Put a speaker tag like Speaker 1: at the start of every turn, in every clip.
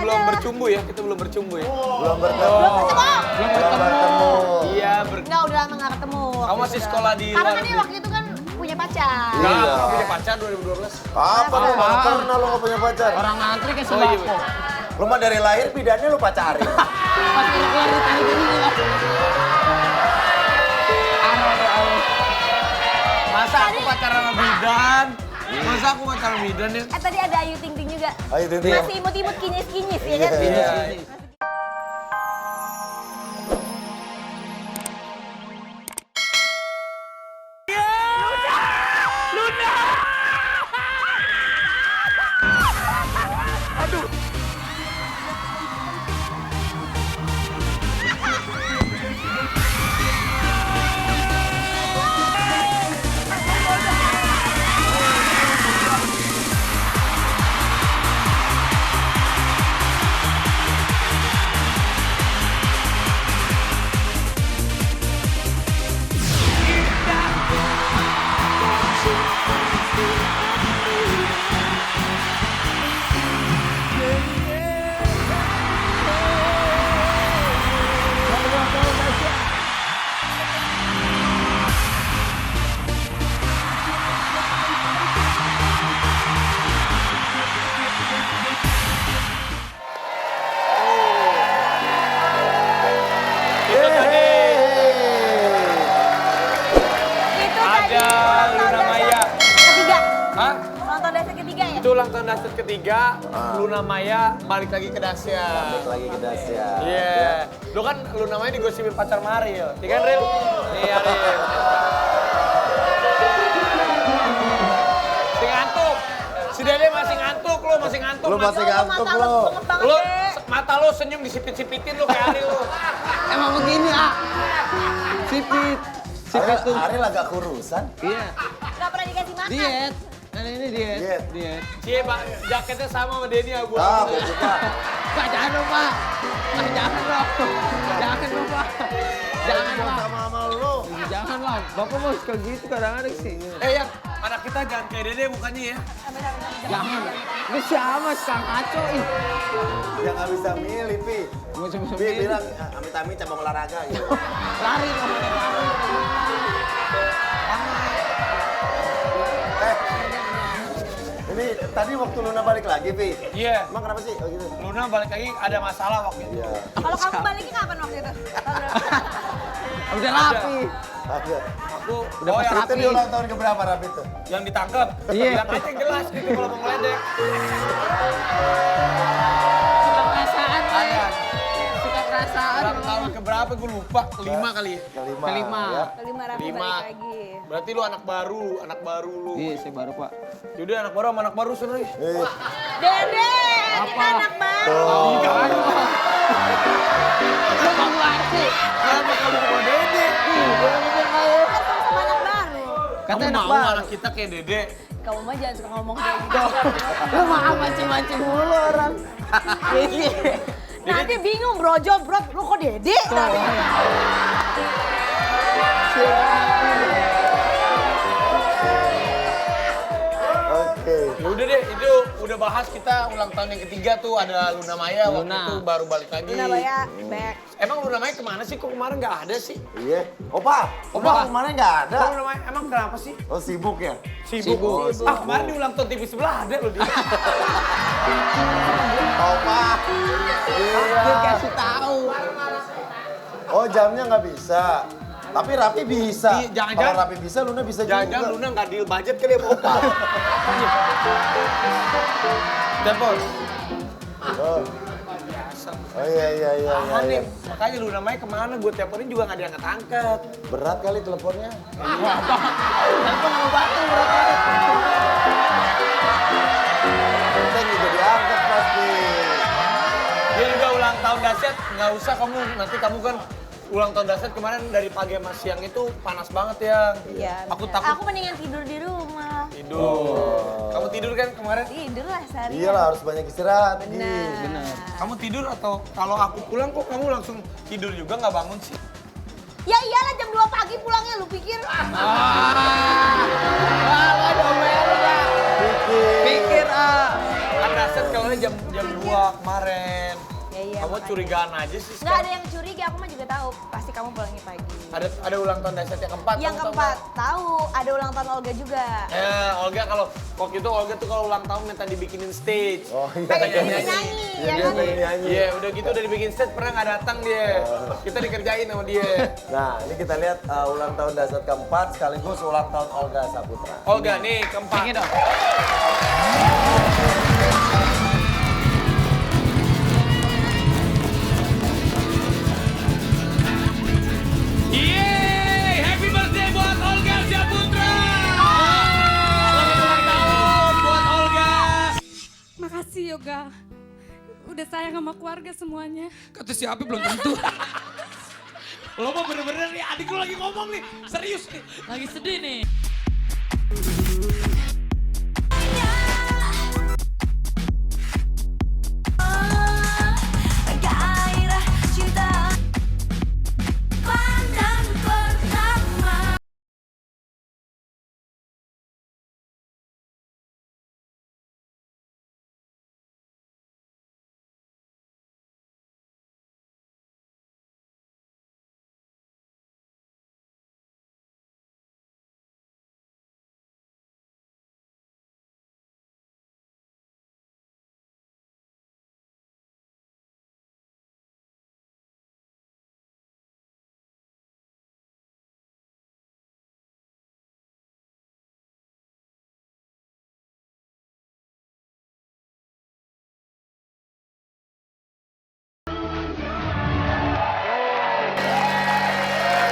Speaker 1: belum bercumbu ya, kita belum bercumbu ya.
Speaker 2: Belum bertemu.
Speaker 3: Belum ketemu.
Speaker 1: Iya,
Speaker 4: Enggak, udah lama nggak ketemu.
Speaker 1: Kamu masih sekolah di
Speaker 4: Karena
Speaker 1: luar
Speaker 4: kan dia
Speaker 1: negeri.
Speaker 4: waktu itu kan punya pacar.
Speaker 1: Nggak,
Speaker 2: Iya.
Speaker 1: aku punya pacar 2012.
Speaker 2: Apa lu? Mana pernah lu gak punya pacar?
Speaker 3: Orang ngantri ke
Speaker 1: Oh iya,
Speaker 3: sembako.
Speaker 2: Lu mah dari lahir bidannya lu pacarin.
Speaker 3: Pas keluar di tadi ini lah.
Speaker 1: Masa aku pacaran sama bidan? Masa aku pacaran sama bidan ya?
Speaker 4: Tadi ada Ayu Ting Ting juga.
Speaker 2: Ayu Ting Ting.
Speaker 4: Masih imut-imut kinyis-kinyis ya kan?
Speaker 2: Iya.
Speaker 1: Itu tadi
Speaker 4: Itu
Speaker 1: ada
Speaker 4: tadi
Speaker 1: Luna Maya.
Speaker 4: ketiga.
Speaker 1: Hah?
Speaker 4: Nonton dasar ketiga ya?
Speaker 1: Itu ulang tahun Dasyat ketiga, Luna Maya balik lagi ke Dasyat.
Speaker 2: Lagi ke Dasyat.
Speaker 1: Iya. Lu kan Luna Maya digosipin pacar Maril. Iya kan, Ril? Iya, Ril. Masih ngantuk. Si Dede masih ngantuk, lu masih ngantuk.
Speaker 2: Lu masih ngantuk
Speaker 4: Mata
Speaker 2: lu.
Speaker 4: banget banget,
Speaker 1: Lu
Speaker 4: Dek.
Speaker 1: mata lu senyum disipit-sipitin lu kayak Ariel lu.
Speaker 3: Emang begini, ah. Sipit. Sipit tuh.
Speaker 2: Ariel agak kurusan.
Speaker 3: Iya.
Speaker 4: Nggak pernah dikasih makan.
Speaker 3: Diet. Kan ini diet.
Speaker 2: Diet.
Speaker 3: Diet.
Speaker 1: Cie, Pak, jaketnya sama sama Denny abu.
Speaker 2: Ah, gue suka.
Speaker 3: Pak, jangan dong, Pak. Pak, jangan dong. Jangan dong, Pak. Jangan, Pak.
Speaker 2: Sama lu.
Speaker 3: Jangan lah. Bapak mau suka gitu kadang-kadang sih.
Speaker 1: Yang anak kita jangan kayak Dede mukanya ya.
Speaker 3: Jangan. Ini siapa sekarang kacau ih.
Speaker 2: Dia gak bisa milih, Pi.
Speaker 3: Mau coba
Speaker 2: Pi bilang, amit-amit cabang olahraga gitu.
Speaker 3: lari dong, lari.
Speaker 2: Ini tadi waktu Luna balik lagi, Pi.
Speaker 1: Iya.
Speaker 2: Emang kenapa sih? Oh gitu.
Speaker 1: Luna balik lagi ada masalah waktu itu.
Speaker 2: Iya.
Speaker 4: Kalau kamu baliknya kapan waktu itu?
Speaker 3: Udah rapi.
Speaker 2: Ada.
Speaker 1: Aku
Speaker 3: Udah pas
Speaker 1: yang,
Speaker 2: Itu di ulang tahun keberapa, Rapi tuh?
Speaker 1: yang ditangkap.
Speaker 3: Iya.
Speaker 1: Bilang aja yang jelas gitu kalau mau ngeledek.
Speaker 3: Suka perasaan, Pak.
Speaker 1: Ada.
Speaker 3: Suka perasaan.
Speaker 1: Ulang tahun keberapa gue lupa. Kelima kali ya.
Speaker 2: Kelima.
Speaker 3: Kelima.
Speaker 2: Ya.
Speaker 4: Kelima Rapi
Speaker 1: Lima.
Speaker 4: balik lagi.
Speaker 1: Berarti lu anak baru lu.
Speaker 3: Iya, saya baru, Pak.
Speaker 1: Yaudah anak baru sama anak baru seru.
Speaker 4: Dede, kita anak baru.
Speaker 1: Jangan.
Speaker 3: Lu mau ngasih.
Speaker 1: Kenapa kamu sama Dede?
Speaker 4: Kan sama anak baru.
Speaker 3: Kata
Speaker 1: Kamu
Speaker 3: anak
Speaker 1: mau
Speaker 3: baru.
Speaker 1: anak kita kayak Dede?
Speaker 4: Kamu mah jangan suka ngomong kayak gitu.
Speaker 3: Lu mah mancing-mancing mulu orang. Ini.
Speaker 4: Nanti bingung brojo, bro, lu kok Dede?
Speaker 2: Oke.
Speaker 1: Ya udah deh, itu udah bahas kita ulang tahun yang ketiga tuh ada Luna Maya waktu
Speaker 3: Luna.
Speaker 1: itu baru balik lagi.
Speaker 4: Luna Maya, back.
Speaker 1: Emang Luna Maya kemana sih? Kok kemarin nggak ada sih?
Speaker 2: Iya. Opa, Opa kemarin nggak ada.
Speaker 1: Kok Luna Maya emang kenapa sih?
Speaker 2: Oh sibuk ya?
Speaker 1: Sibuk. Ah kemarin di ulang tahun TV sebelah ada loh dia.
Speaker 2: Opa.
Speaker 3: Dia kasih tahu.
Speaker 2: Oh jamnya nggak bisa. Tapi Rapi bisa.
Speaker 1: Iya, jangan-jangan-
Speaker 2: Kalau Rapi bisa, Luna bisa juga.
Speaker 1: Jangan-jangan Luna nggak deal budget kali ya sama Opa. Telepon.
Speaker 2: Oh. Oh iya iya iya.
Speaker 1: Aman
Speaker 2: iya.
Speaker 1: nih, makanya Luna Maya kemana gue teleponin juga nggak diangkat-angkat.
Speaker 2: Berat kali teleponnya.
Speaker 3: Telepon sama batu berarti.
Speaker 2: Kita juga diangkat pasti.
Speaker 1: Dia juga ulang tahun Dasyat, nggak usah kamu, nanti kamu kan ulang tahun Dasyat kemarin dari pagi sama siang itu panas banget ya.
Speaker 4: Iya.
Speaker 1: Aku
Speaker 4: bener.
Speaker 1: takut
Speaker 4: Aku mendingan tidur di rumah.
Speaker 1: tidur. Kamu tidur kan kemarin?
Speaker 4: Tidur lah seharian.
Speaker 2: Iyalah harus banyak istirahat. Gi.
Speaker 4: Benar.
Speaker 1: Kamu tidur atau kalau aku pulang kok kamu langsung tidur juga nggak bangun sih?
Speaker 4: Ya iyalah jam 2 pagi pulangnya, lu pikir?
Speaker 3: Wah, lo domelin ya.
Speaker 2: Pikir.
Speaker 3: Pikir, ah.
Speaker 1: Kan Dasyat kalau jam 2 kemarin.
Speaker 4: Iya,
Speaker 1: Kamu
Speaker 4: makanya.
Speaker 1: curigaan aja sih
Speaker 4: Nggak
Speaker 1: sekarang.
Speaker 4: ada yang curiga, aku mah juga tahu. Pasti kamu pulangnya pagi.
Speaker 1: Ada ulang tahun Dasyat yang keempat.
Speaker 4: Yang
Speaker 1: kamu tahu
Speaker 4: keempat, tahu. Ada ulang tahun Olga juga.
Speaker 1: nggak? Olga kalau waktu itu Olga tuh kalau ulang tahun minta dibikinin stage.
Speaker 2: Oh iya.
Speaker 4: Pengen
Speaker 1: Katanya
Speaker 4: nyanyi,
Speaker 1: nyanyi.
Speaker 2: Iya,
Speaker 4: ya
Speaker 2: dia
Speaker 4: kan?
Speaker 2: pengen nyanyi.
Speaker 1: Iya, udah gitu udah dibikin stage pernah nggak datang dia. Kita dikerjain sama dia.
Speaker 2: Nah, ini kita lihat ulang tahun Dasyat keempat sekaligus ulang tahun Olga Saputra.
Speaker 1: Olga nih keempat.
Speaker 3: Ini dong.
Speaker 1: Yeay, happy birthday buat Olga Saputra. Selamat ulang tahun buat Olga.
Speaker 5: Makasih Yoga. Udah sayang sama keluarga semuanya.
Speaker 6: Kata siapa belum tentu. Lo mah bener-bener nih adik lo lagi ngomong nih. Serius nih.
Speaker 5: Lagi sedih nih.
Speaker 7: Gairah cinta pandang pertama.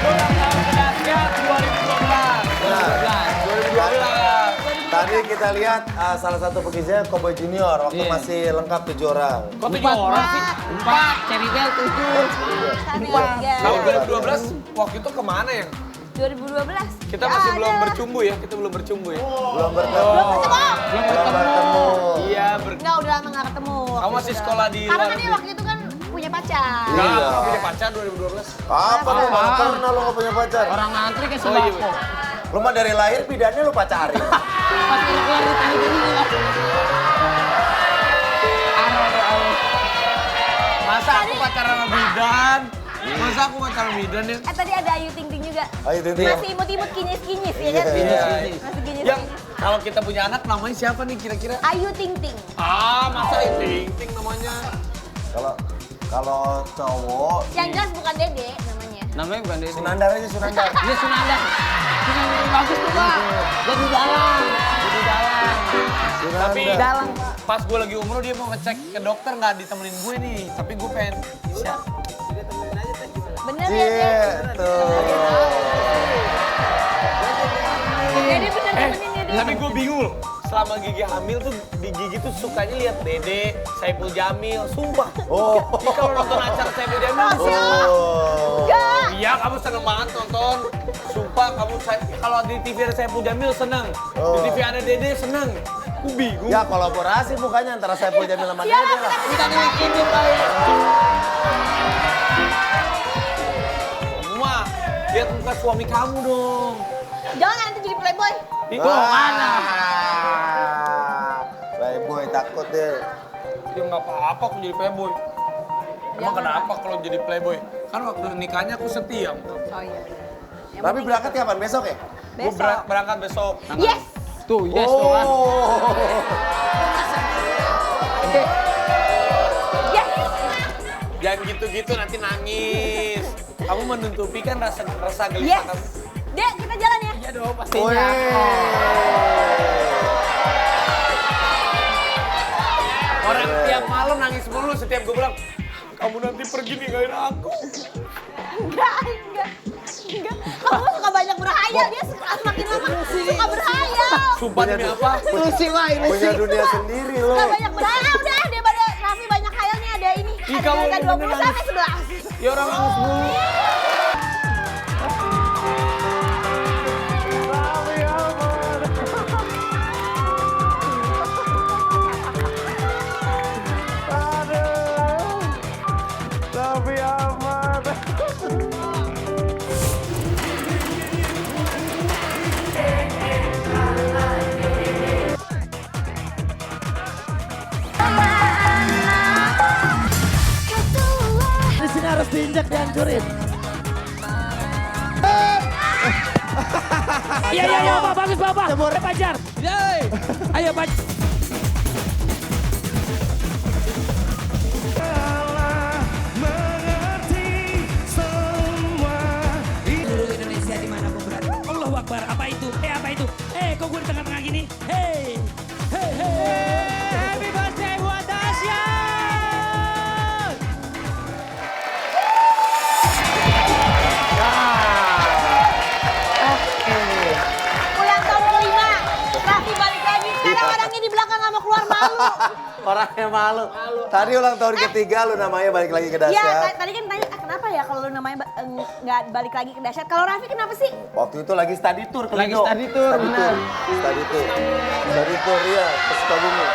Speaker 1: Ulang tahun Dasyat 2012. 2012.
Speaker 2: Tadi kita lihat salah satu pegiatnya Cowboy Junior waktu
Speaker 3: Iya.
Speaker 2: masih lengkap 7 orang.
Speaker 1: Kok 7 orang sih?
Speaker 3: 4, Cherry Bell 7.
Speaker 1: Tahun 2012 waktu itu kemana ya?
Speaker 4: 2012.
Speaker 1: Kita masih belum bercumbu ya, kita belum bercumbu ya.
Speaker 2: Belum bertemu.
Speaker 4: Belum
Speaker 2: Belum bertemu.
Speaker 1: Iya,
Speaker 4: Enggak, udah lama nggak ketemu.
Speaker 1: Kamu masih sekolah di
Speaker 4: Karena
Speaker 1: luar
Speaker 4: kan dia
Speaker 1: negeri.
Speaker 4: waktu itu kan punya pacar.
Speaker 2: Iya.
Speaker 1: Nggak punya pacar 2012.
Speaker 2: Apa lu? Mana pernah lu gak punya pacar?
Speaker 3: Orang ngantri ke
Speaker 1: Oh iya,
Speaker 3: sembako.
Speaker 2: Lu mah dari lahir bidannya lu pacarin.
Speaker 3: Pas keluar di tadi ini.
Speaker 1: Masa aku pacaran sama bidan? Masa aku pacaran sama bidan ya?
Speaker 4: Tadi ada Ayu Ting Ting juga.
Speaker 2: Ayo Ting Ting.
Speaker 4: Masih imut-imut kinyis-kinyis ya kan?
Speaker 2: Iya.
Speaker 4: Masih kinyis.
Speaker 1: Yang kalau kita punya anak namanya siapa nih kira-kira?
Speaker 4: Ayu Ting Ting.
Speaker 1: Masa Ting Ting namanya?
Speaker 2: Kalau cowok
Speaker 4: Yang jelas bukan Dede namanya.
Speaker 3: Namanya bukan Dede.
Speaker 2: Sunandar aja Sunandar.
Speaker 3: Dia Sunanda. Sunanda bagus tuh Pak. Jadi dalang. Jadi dalang.
Speaker 1: Tapi
Speaker 2: Sunandar.
Speaker 1: pas gue lagi umroh dia mau ngecek ke dokter nggak ditemenin gue nih. Tapi gue pengen bisa.
Speaker 4: Bener ya, Dede?
Speaker 2: Iya, tuh.
Speaker 4: Dede bener temenin Dede.
Speaker 1: Tapi gue bingung loh. Selama Gigi hamil tuh di Gigi tuh sukanya lihat Dede, Saipul Jamil, sumpah.
Speaker 2: Oh.
Speaker 1: Jadi kalau nonton acara Saipul Jamil,
Speaker 2: Oh.
Speaker 4: Enggak.
Speaker 1: iya kamu seneng banget nonton. Sumpah kamu kalau di TV ada Saipul Jamil seneng, di
Speaker 2: Oh.
Speaker 1: TV ada Dede seneng. Gue bingung.
Speaker 2: Ya kolaborasi mukanya antara Saipul Jamil sama
Speaker 4: Iya,
Speaker 2: Dede lah.
Speaker 3: Kita ini Pak.
Speaker 1: Wah, lihat muka suami kamu dong.
Speaker 4: Jangan nanti jadi playboy.
Speaker 1: Itu
Speaker 2: mana? Playboy takut deh.
Speaker 1: ya nggak apa-apa aku jadi playboy. Emang kenapa kalau jadi playboy? Kan waktu nikahnya aku setia.
Speaker 4: Oh iya.
Speaker 2: Tapi berangkat kapan? Besok ya?
Speaker 1: Gue
Speaker 4: Besok.
Speaker 1: berangkat besok.
Speaker 4: Yes.
Speaker 3: Tuh, yes tuh kan.
Speaker 2: Oh.
Speaker 4: Yes.
Speaker 1: Jangan gitu-gitu nanti nangis. Kamu menutupi kan rasa gelisah
Speaker 4: Yes.
Speaker 1: kamu.
Speaker 4: Dek, kita jalan ya.
Speaker 1: Iya dong
Speaker 2: Wih.
Speaker 1: pastinya. Orang tiap malam nangis mulu setiap gue bilang, kamu nanti pergi ninggalin aku.
Speaker 4: Enggak. Kamu suka banyak berhayal, dia suka makin lama suka berhayal.
Speaker 1: Sumpah demi apa?
Speaker 3: Ilusi Pak, ilusi.
Speaker 2: Punya dunia sendiri loh.
Speaker 4: Suka banyak berhayal, udah daripada Raffi banyak hayalnya ada ini.
Speaker 1: Ih,
Speaker 4: Ada
Speaker 1: kamu
Speaker 4: angka 20
Speaker 1: bener-bener
Speaker 4: sampai 11.
Speaker 1: Ya orang nangis mulu.
Speaker 2: Dahsyat dihancurin.
Speaker 6: Iya, Bapak, bagus Bapak. Ayo Pajar. Ayo Pajar. Seluruh Indonesia dimanapun berada. Allahu Akbar, apa itu? Apa itu? Kok gue di tengah-tengah gini? Hey. Happy birthday buat Dahsyat.
Speaker 4: Ulang tahun kelima. Raffi balik lagi. Sekarang orangnya di belakang nggak mau keluar malu.
Speaker 2: Orangnya malu. Tadi ulang tahun ketiga lu namanya balik lagi ke
Speaker 4: Ya,
Speaker 2: Dahsyat.
Speaker 4: tadi kan tanya kenapa ya kalau lu namanya nggak balik lagi ke Dahsyat. Kalau Raffi kenapa sih?
Speaker 2: Waktu itu lagi study tour ke
Speaker 3: Lagi
Speaker 2: Lido.
Speaker 3: study tour, benar.
Speaker 2: Study tour. Study tour, iya, ke Sukabumi.